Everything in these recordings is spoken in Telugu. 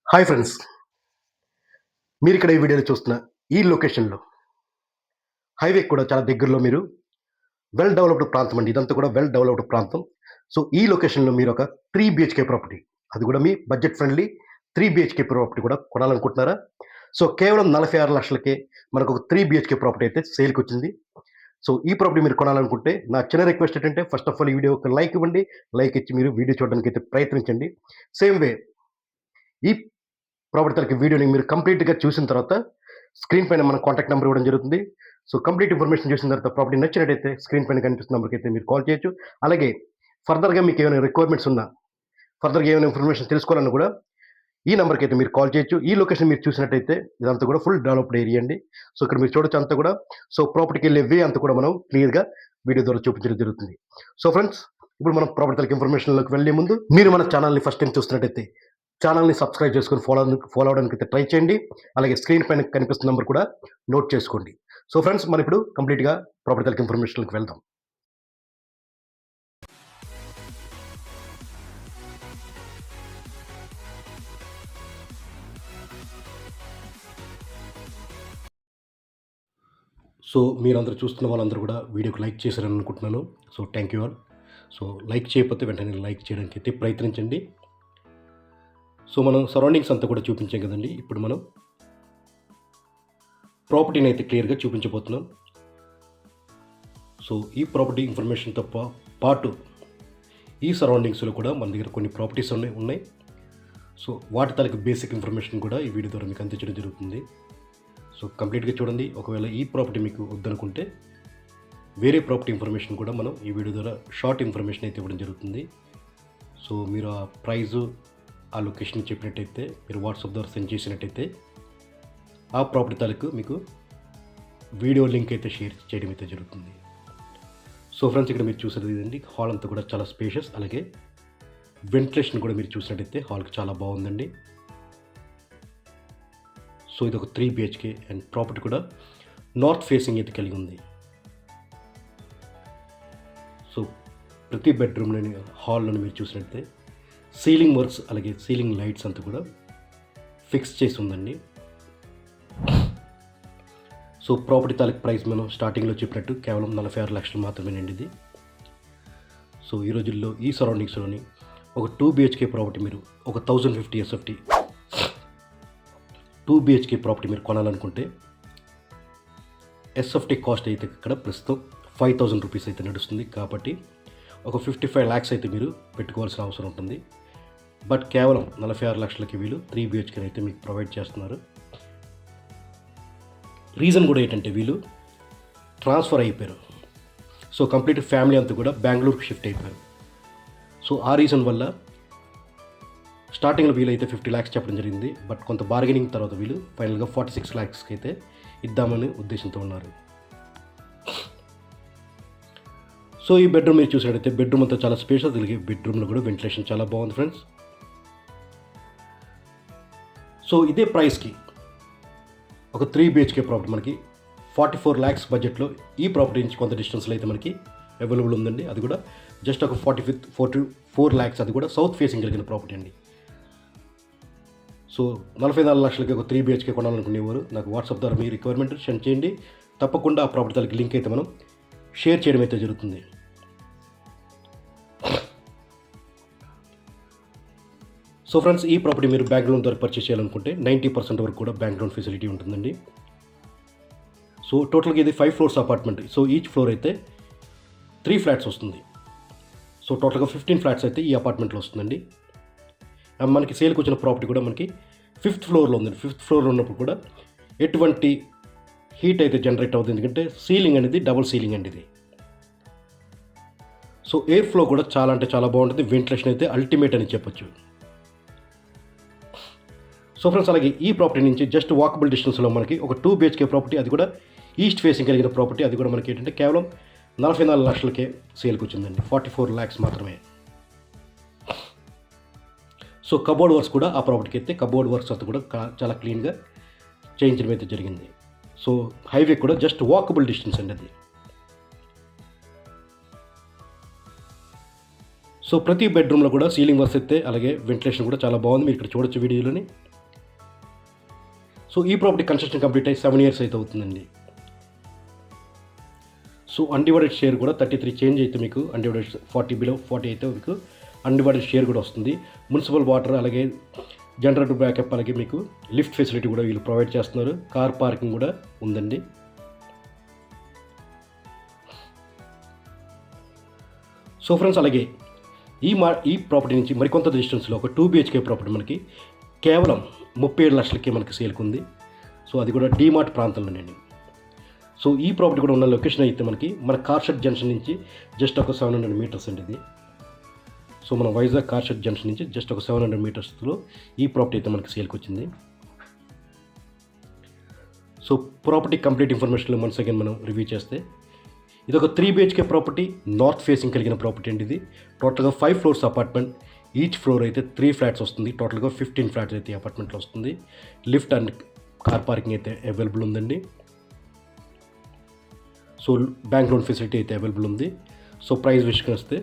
Hi friends. మీరిక్కడ ఈ వీడియోలో చూస్తున్న ఈ లొకేషన్‌లో హైవేకి కూడా చాలా దగ్గరలో మీరు వెల్ డెవలప్డ్ ప్రాంతం అండి. ఇదంతా కూడా వెల్ డెవలప్డ్ ప్రాంతం. సో, ఈ లొకేషన్‌లో మీరొక 3 బీహెచ్‌కే ప్రాపర్టీ అది కూడా మీ బడ్జెట్ ఫ్రెండ్లీ 3 బీహెచ్‌కే ప్రాపర్టీ కూడా కొనాలనుకుంటున్నారా? సో, కేవలం 46,00,000కే మనకొక 3 బీహెచ్‌కే ప్రాపర్టీ అయితే సేల్‌కొచ్చింది. సో, ఈ ప్రాపర్టీ మీరు కొనాలనుకుంటే నా చిన్న రిక్వెస్ట్ ఏంటంటే ఫస్ట్ ఆఫ్ ఆల్ ఈ వీడియోకి ఒక లైక్ ఇవ్వండి. లైక్ ఇచ్చి మీరు వీడియో చూడడానికైతే ప్రయత్నించండి. సేమ్ వే ఈ ప్రాపర్టీ తాలూకు వీడియోని మీరు కంప్లీట్‌గా చూసిన తర్వాత స్క్రీన్ పైన మన కాంటాక్ట్ నంబర్ ఇవ్వడం జరుగుతుంది. సో, కంప్లీట్ ఇన్ఫర్మేషన్ చూసిన తర్వాత ప్రాపర్టీ నచ్చినట్టయితే స్క్రీన్ పైన కనిపిస్తున్న నంబర్‌కైతే మీరు కాల్ చేయొచ్చు. అలాగే ఫర్దర్‌గా మీకేమైనా రిక్వైర్మెంట్స్ ఉన్నా, ఫర్దర్‌గా ఏమైనా ఇన్ఫర్మేషన్ తెలుసుకోవాలన్నా కూడా ఈ నంబర్‌కైతే మీరు కాల్ చేయొచ్చు. ఈ లొకేషన్ మీరు చూసినట్టయితే ఇదంతా కూడా ఫుల్ డెవలప్డ్ ఏరియా అండి. సో, ఇక్కడ మీరు చూడొచ్చు అంతా కూడా. సో, ప్రాపర్టీకెళ్ళే వే అంతా కూడా మనం క్లియర్‌గా వీడియో ద్వారా చూపించడం జరుగుతుంది. సో, ఫ్రెండ్స్ ఇప్పుడు మనం ప్రాపర్టీ తాలూకు ఇన్ఫర్మేషన్‌లోకి వెళ్ళే ముందు మీరు మన ఛానెల్‌ని ఫస్ట్ టైమ్ చూస్తున్నట్టయితే ఛానెల్‌ని సబ్స్క్రైబ్ చేసుకొని ఫాలో అవ్వడానికైతే ట్రై చేయండి. అలాగే స్క్రీన్ పైన కనిపిస్తున్న నంబర్ కూడా నోట్ చేసుకోండి. సో, ఫ్రెండ్స్ మనం ఇప్పుడు కంప్లీట్‌గా ప్రాపర్టీ తాలూకు ఇన్ఫర్మేషన్‌లోకి వెళ్దాం. సో, మీరందరూ చూస్తున్న వాళ్ళందరూ కూడా వీడియోకి లైక్ చేశారని అనుకుంటున్నాను. So, thank you all. So, like చేయకపోతే వెంటనే లైక్ చేయడానికైతే ప్రయత్నించండి. సో, మనం సరౌండింగ్స్ అంతా కూడా చూపించాం కదండీ! ఇప్పుడు మనం ప్రాపర్టీని అయితే క్లియర్‌గా చూపించబోతున్నాం. సో, ఈ ప్రాపర్టీ ఇన్ఫర్మేషన్‌తో పాటు ఈ సరౌండింగ్స్‌లో కూడా మన దగ్గర కొన్ని ప్రాపర్టీస్ ఉన్నాయి. సో, వాటి తాలూకు బేసిక్ ఇన్ఫర్మేషన్ కూడా ఈ వీడియో ద్వారా మీకు అందించడం జరుగుతుంది. సో, కంప్లీట్‌గా చూడండి. ఒకవేళ ఈ ప్రాపర్టీ మీకు వద్దనుకుంటే వేరే ప్రాపర్టీ ఇన్ఫర్మేషన్ కూడా మనం ఈ వీడియో ద్వారా షార్ట్ ఇన్ఫర్మేషన్ అయితే ఇవ్వడం జరుగుతుంది. సో, మీరు ఆ ప్రైజు, ఆ లొకేషన్ చెప్పినట్టయితే మీరు వాట్సాప్ ద్వారా సెండ్ చేసినట్టయితే ఆ ప్రాపర్టీ తాలూకు మీకు వీడియో లింక్ అయితే షేర్ చేయడం అయితే జరుగుతుంది. సో, ఫ్రెండ్స్ ఇక్కడ మీరు చూసేది ఇదండి. హాల్ అంతా కూడా చాలా స్పేషియస్, అలాగే వెంటిలేషన్ కూడా మీరు చూసినట్టయితే హాల్‌కి చాలా బాగుందండి. సో, ఇది ఒక 3 బీహెచ్‌కే అండ్ ప్రాపర్టీ కూడా నార్త్ ఫేసింగ్ అయితే కలిగి ఉంది. సో, ప్రతి బెడ్రూమ్‌లోని హాల్‌లోని మీరు చూసినట్టయితే సీలింగ్ వర్క్స్, అలాగే సీలింగ్ లైట్స్ అంతా కూడా ఫిక్స్ చేసి ఉందండి. సో, ప్రాపర్టీ తాలూకు ప్రైస్ మనం స్టార్టింగ్‌లో చెప్పినట్టు కేవలం 46,00,000 మాత్రమేనండి ఇది. సో, ఈ రోజుల్లో ఈ సరౌండింగ్స్‌లోని ఒక 2 బీహెచ్‌కే ప్రాపర్టీ మీరు ఒక 1050 ఎస్ఎఫ్టీ 2 బీహెచ్‌కే ప్రాపర్టీ మీరు కొనాలనుకుంటే ఎస్ఎఫ్టీ కాస్ట్ అయితే ఇక్కడ ప్రస్తుతం 5,000 రూపీస్ అయితే నడుస్తుంది. కాబట్టి ఒక 55 lakhs అయితే మీరు పెట్టుకోవాల్సిన అవసరం ఉంటుంది. బట్ కేవలం 46,00,000కి వీళ్ళు 3 బీహెచ్‌కేని అయితే మీకు ప్రొవైడ్ చేస్తున్నారు. రీజన్ కూడా ఏంటంటే వీళ్ళు ట్రాన్స్ఫర్ అయిపోయారు. సో, కంప్లీట్ ఫ్యామిలీ అంతా కూడా బెంగుళూరుకి షిఫ్ట్ అయిపోయారు. సో, ఆ రీజన్ వల్ల స్టార్టింగ్‌లో వీళ్ళైతే 50 lakhs చెప్పడం జరిగింది. బట్ కొంత బార్గెనింగ్ తర్వాత వీళ్ళు ఫైనల్‌గా 46 lakhsకి అయితే ఇద్దామని ఉద్దేశంతో ఉన్నారు. సో, ఈ బెడ్రూమ్ మీరు చూసినట్టయితే బెడ్రూమ్ అంతా చాలా స్పేషియస్, అలాగే బెడ్రూమ్‌లో కూడా వెంటిలేషన్ చాలా బాగుంది ఫ్రెండ్స్. సో, ఇదే ప్రైస్‌కి ఒక 3 బీహెచ్‌కే ప్రాపర్టీ మనకి 44 lakhs బడ్జెట్‌లో ఈ ప్రాపర్టీ నుంచి కొంత డిస్టెన్స్‌లో అయితే మనకి అవైలబుల్ ఉందండి. అది కూడా జస్ట్ ఒక 44 lakhs, అది కూడా సౌత్ ఫేసింగ్ కలిగిన ప్రాపర్టీ అండి. సో, 44,00,000కి ఒక 3 బీహెచ్‌కే కొనాలనుకునేవారు నాకు వాట్సాప్ ద్వారా మీ రిక్వైర్మెంట్ సెండ్ చేయండి. తప్పకుండా ఆ ప్రాపర్టీ తాలూకు లింక్ అయితే మనం షేర్ చేయడం అయితే జరుగుతుంది. సో, ఫ్రెండ్స్ ఈ ప్రాపర్టీ మీరు బ్యాంక్ లోన్ ద్వారా పర్చేస్ చేయాలనుకుంటే 90% వరకు కూడా బ్యాంక్ లోన్ ఫెసిలిటీ ఉంటుందండి. సో, టోటల్‌గా ఇది 5 floors apartment. So, each floor అయితే 3 ఫ్లాట్స్ వస్తుంది. సో, టోటల్‌గా 15 ఫ్లాట్స్ అయితే ఈ అపార్ట్మెంట్‌లో వస్తుందండి. మనకి సేల్‌కి వచ్చిన ప్రాపర్టీ కూడా మనకి 5th ఫ్లోర్‌లో ఉందండి. 5th ఫ్లోర్‌లో ఉన్నప్పుడు కూడా ఎటువంటి హీట్ అయితే జనరేట్ అవుతుంది. ఎందుకంటే సీలింగ్ అనేది డబుల్ సీలింగ్ అండి ఇది. సో, ఎయిర్ ఫ్లో కూడా చాలా అంటే చాలా బాగుంటుంది. వెంటిలేషన్ అయితే అల్టిమేట్ అని చెప్పొచ్చు. సో, ఫ్రెండ్స్ అలాగే ఈ ప్రాపర్టీ నుంచి జస్ట్ వాకబుల్ డిస్టెన్స్‌లో మనకి ఒక 2 బీహెచ్‌కే ప్రాపర్టీ, అది కూడా ఈస్ట్ ఫేసింగ్ కలిగిన ప్రాపర్టీ, అది కూడా మనకి ఏంటంటే కేవలం 44,00,000కే సేల్‌కి వచ్చిందండి. 44 lakhs మాత్రమే. సో, కబోర్డ్ వర్క్స్ కూడా ఆ ప్రాపర్టీకి అయితే కబోర్డ్ వర్క్స్ అంతా కూడా చాలా క్లీన్‌గా చేయించడం అయితే జరిగింది. సో, హైవే కూడా జస్ట్ వాకబుల్ డిస్టెన్స్ అండి అది. సో, ప్రతి బెడ్రూమ్‌లో కూడా సీలింగ్ వర్క్స్ అయితే అలాగే వెంటిలేషన్ కూడా చాలా బాగుంది. మీరు ఇక్కడ చూడొచ్చు వీడియోలోని. సో ఈ ప్రాపర్టీ కన్స్ట్రక్షన్ కంప్లీట్ అయ్యి 7 ఇయర్స్ అయితే అవుతుందండి. సో అన్డివైడెడ్ షేర్ కూడా 33 చేంజ్ అయితే మీకు అన్డివైడెడ్ 40 బిలో 40 అయితే మీకు అన్డివైడెడ్ షేర్ కూడా వస్తుంది. మున్సిపల్ వాటర్ అలాగే జనరేటర్ బ్యాకప్ అలాగే మీకు లిఫ్ట్ ఫెసిలిటీ కూడా వీళ్ళు ప్రొవైడ్ చేస్తున్నారు. కార్ పార్కింగ్ కూడా ఉందండి. సో ఫ్రెండ్స్ అలాగే ఈ ప్రాపర్టీ నుంచి మరికొంత డిస్టెన్స్లో ఒక 2 BHK ప్రాపర్టీ మనకి కేవలం 37 లక్షలకి మనకి సేల్కి ఉంది. సో అది కూడా డీమార్ట్ ప్రాంతంలోనండి. సో ఈ ప్రాపర్టీ కూడా ఉన్న లొకేషన్ అయితే మన కార్షెడ్ జంక్షన్ నుంచి జస్ట్ ఒక 700 మీటర్స్ అండి ఇది. సో మన వైజాగ్ కార్షెడ్ జంక్షన్ నుంచి జస్ట్ ఒక 700 మీటర్స్లో ఈ ప్రాపర్టీ అయితే మనకి సేల్కి వచ్చింది. సో ప్రాపర్టీ కంప్లీట్ ఇన్ఫర్మేషన్లో వన్స్ అగైన్ మనం రివ్యూ చేస్తే ఇది ఒక 3 BHK ప్రాపర్టీ, నార్త్ ఫేసింగ్ కలిగిన ప్రాపర్టీ అండి ఇది. టోటల్గా 5 ఫ్లోర్స్ అపార్ట్మెంట్, ఈచ్ ఫ్లోర్ అయితే 3 ఫ్లాట్స్ వస్తుంది. టోటల్గా 15 ఫ్లాట్స్ అయితే అపార్ట్మెంట్లో వస్తుంది. లిఫ్ట్ అండ్ కార్ పార్కింగ్ అయితే అవైలబుల్ ఉందండి. సో బ్యాంక్ లోన్ ఫెసిలిటీ అయితే అవైలబుల్ ఉంది. సో ప్రైస్ విషయానికి వస్తే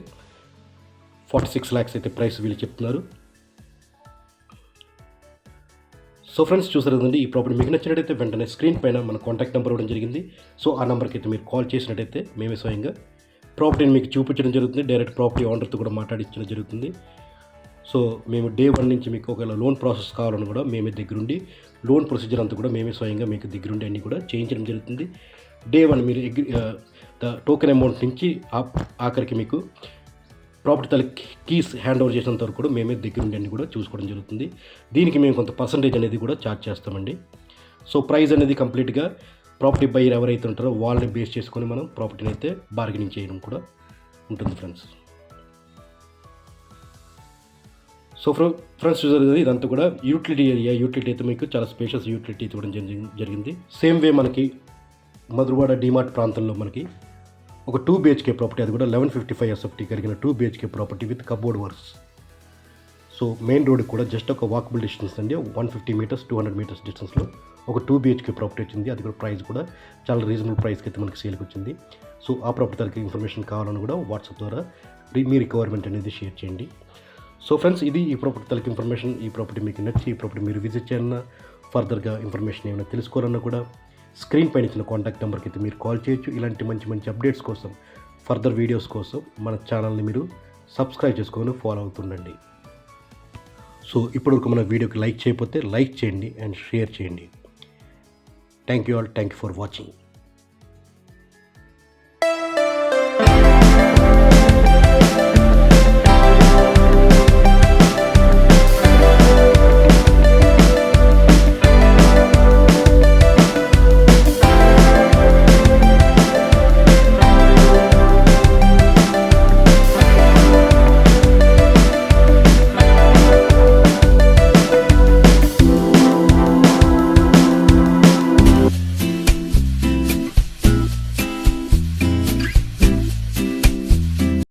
46 lakhs అయితే ప్రైస్ వీళ్ళు చెప్తున్నారు. సో ఫ్రెండ్స్ చూసారు కదండి, ఈ ప్రాపర్టీ మీకు నచ్చినట్టయితే వెంటనే స్క్రీన్ పైన మన కాంటాక్ట్ నెంబర్ ఇవ్వడం జరిగింది. సో ఆ నెంబర్కి అయితే మీరు కాల్ చేసినట్టయితే మేమే స్వయంగా ప్రాపర్టీని మీకు చూపించడం జరుగుతుంది. డైరెక్ట్ ప్రాపర్టీ ఓనర్తో కూడా మాట్లాడించడం జరుగుతుంది. సో మేము డే 1 నుంచి మీకు ఒకవేళ లోన్ ప్రాసెస్ కావాలని కూడా మేమే దగ్గరుండి లోన్ ప్రొసీజర్ అంతా కూడా మేమే స్వయంగా మీకు దగ్గరుండి అన్నీ కూడా చేయించడం జరుగుతుంది. డే 1 మీరు టోకెన్ అమౌంట్ నుంచి ఆఖరికి మీకు ప్రాపర్టీ తల కీస్ హ్యాండ్ ఓవర్ చేసినంత వరకు కూడా మేమే దగ్గరుండి అన్ని కూడా చూసుకోవడం జరుగుతుంది. దీనికి మేము కొంత పర్సంటేజ్ అనేది కూడా ఛార్జ్ చేస్తామండి. సో ప్రైస్ అనేది కంప్లీట్గా ప్రాపర్టీ బయర్ ఎవరైతే ఉంటారో వాళ్ళని బేస్ చేసుకొని మనం ప్రాపర్టీని అయితే బార్గెనింగ్ చేయడం కూడా ఉంటుంది ఫ్రెండ్స్. సో ఫ్రెండ్స్ చూసారు ఇదంతా కూడా యూటిలిటీ ఏరియా. యూటిలిటీ అయితే మీకు చాలా స్పేషియస్ యూటిలిటీ ఇవ్వడం జరిగింది. సేమ్ వే మనకి మధురవాడ డీమార్ట్ ప్రాంతంలో మనకి ఒక 2 BHK ప్రాపర్టీ, అది కూడా 1155 SFT కలిగిన 2 BHK property with cupboard works. So main road కూడా జస్ట్ ఒక వాకబుల్ డిస్టెన్స్ అండి, 150 మీటర్స్ 200 మీటర్స్ డిస్టెన్స్లో ఒక 2 BHK ప్రాపర్టీ వచ్చింది. అది కూడా ప్రైస్ కూడా చాలా రీజనబుల్ ప్రైస్కి అయితే మనకి సేల్కి వచ్చింది. సో ఆ ప్రాపర్టీ తరగతి ఇన్ఫర్మేషన్ కావాలని కూడా వాట్సాప్ ద్వారా మీ రిక్వైర్మెంట్ అనేది షేర్ చేయండి. సో ఫ్రెండ్స్ ఇది ఈ ప్రాపర్టీ తరగతి ఇన్ఫర్మేషన్. ఈ ప్రాపర్టీ మీకు నచ్చి ఈ ప్రాపర్టీ మీరు విజిట్ చేయాలన్నా, ఫర్దర్గా ఇన్ఫర్మేషన్ ఏమైనా తెలుసుకోవాలన్నా కూడా స్క్రీన్ పైన ఇచ్చిన కాంటాక్ట్ నెంబర్కి అయితే మీరు కాల్ చేయొచ్చు. ఇలాంటి మంచి అప్డేట్స్ కోసం, ఫర్దర్ వీడియోస్ కోసం మన ఛానల్ని మీరు సబ్స్క్రైబ్ చేసుకొని ఫాలో అవుతుండండి. సో ఇప్పటివరకు మన వీడియోకి లైక్ చేయకపోతే లైక్ చేయండి అండ్ షేర్ చేయండి. Thank you all. Thank you for watching.